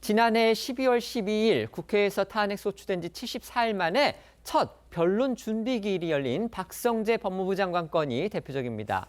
지난해 12월 12일 국회에서 탄핵 소추된 지 74일 만에 첫 변론 준비기일이 열린 박성재 법무부 장관 건이 대표적입니다.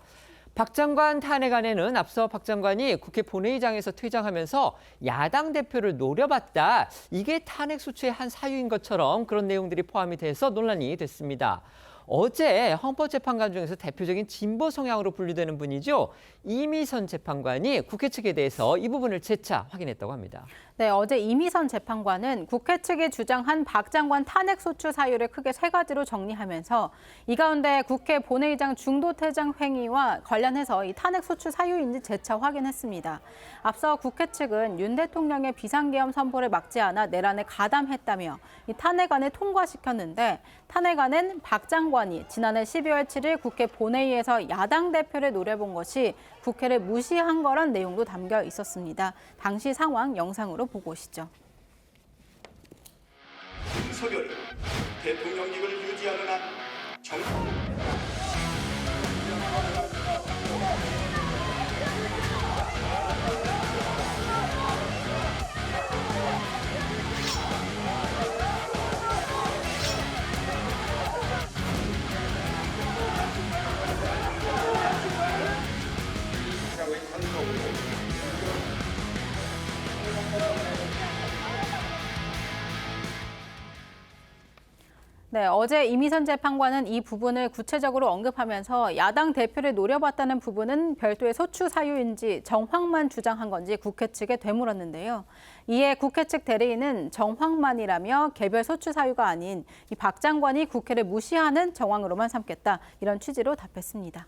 박 장관 탄핵안에는 앞서 박 장관이 국회 본회의장에서 퇴장하면서 야당 대표를 노려봤다. 이게 탄핵 소추의 한 사유인 것처럼 그런 내용들이 포함이 돼서 논란이 됐습니다. 어제 헌법재판관 중에서 대표적인 진보 성향으로 분류되는 분이죠. 이미선 재판관이 국회 측에 대해서 이 부분을 재차 확인했다고 합니다. 네, 어제 이미선 재판관은 국회 측이 주장한 박 장관 탄핵 소추 사유를 크게 세 가지로 정리하면서 이 가운데 국회 본회의장 중도 퇴장 행위와 관련해서 이 탄핵 소추 사유인지 재차 확인했습니다. 앞서 국회 측은 윤 대통령의 비상계엄 선포를 막지 않아 내란에 가담했다며 이 탄핵안을 통과시켰는데 탄핵안은 박 장관이 지난해 12월 7일 국회 본회의에서 야당 대표를 노려본 것이 국회를 무시한 거란 내용도 담겨 있었습니다. 당시 상황 영상으로 보고 오시죠. 윤석열이 대통령직을 유지하는 한 네, 어제 이미선 재판관은 이 부분을 구체적으로 언급하면서 야당 대표를 노려봤다는 부분은 별도의 소추 사유인지 정황만 주장한 건지 국회 측에 되물었는데요. 이에 국회 측 대리인은 정황만이라며 개별 소추 사유가 아닌 이 박 장관이 국회를 무시하는 정황으로만 삼겠다. 이런 취지로 답했습니다.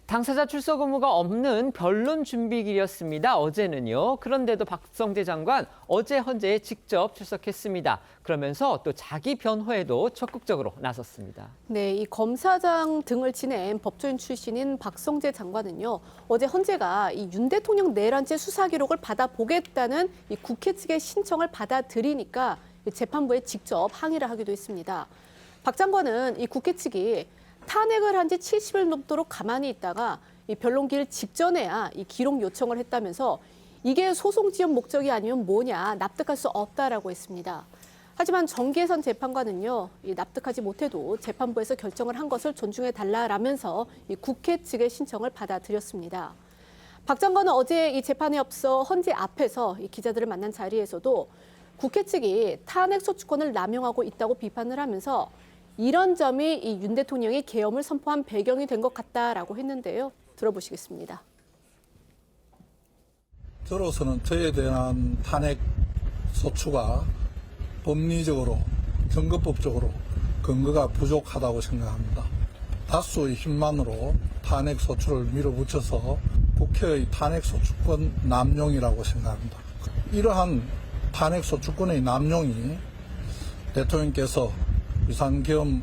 당사자 출석 의무가 없는 변론 준비기일이었습니다. 어제는요. 그런데도 박성재 장관 어제 헌재에 직접 출석했습니다. 그러면서 또 자기 변호에도 적극적으로 나섰습니다. 네, 이 검사장 등을 지낸 법조인 출신인 박성재 장관은요. 어제 헌재가 이 윤 대통령 내란죄 수사 기록을 받아보겠다는 이 국회 측의 신청을 받아들이니까 재판부에 직접 항의를 하기도 했습니다. 박 장관은 이 국회 측이 탄핵을 한 지 70일 넘도록 가만히 있다가 이 변론기일 직전에야 이 기록 요청을 했다면서 이게 소송 지연 목적이 아니면 뭐냐 납득할 수 없다라고 했습니다. 하지만 정계선 재판관은요, 이 납득하지 못해도 재판부에서 결정을 한 것을 존중해 달라라면서 이 국회 측의 신청을 받아들였습니다. 박 장관은 어제 이 재판에 앞서 헌재 앞에서 이 기자들을 만난 자리에서도 국회 측이 탄핵 소추권을 남용하고 있다고 비판을 하면서 이런 점이 이 윤 대통령이 계엄을 선포한 배경이 된 것 같다라고 했는데요. 들어보시겠습니다. 저로서는 저에 대한 탄핵 소추가 법리적으로, 선거법적으로 근거가 부족하다고 생각합니다. 다수의 힘만으로 탄핵 소추를 밀어붙여서 국회의 탄핵 소추권 남용이라고 생각합니다. 이러한 탄핵 소추권의 남용이 대통령께서 비상계엄을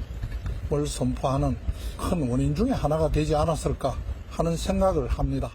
선포하는 큰 원인 중에 하나가 되지 않았을까 하는 생각을 합니다.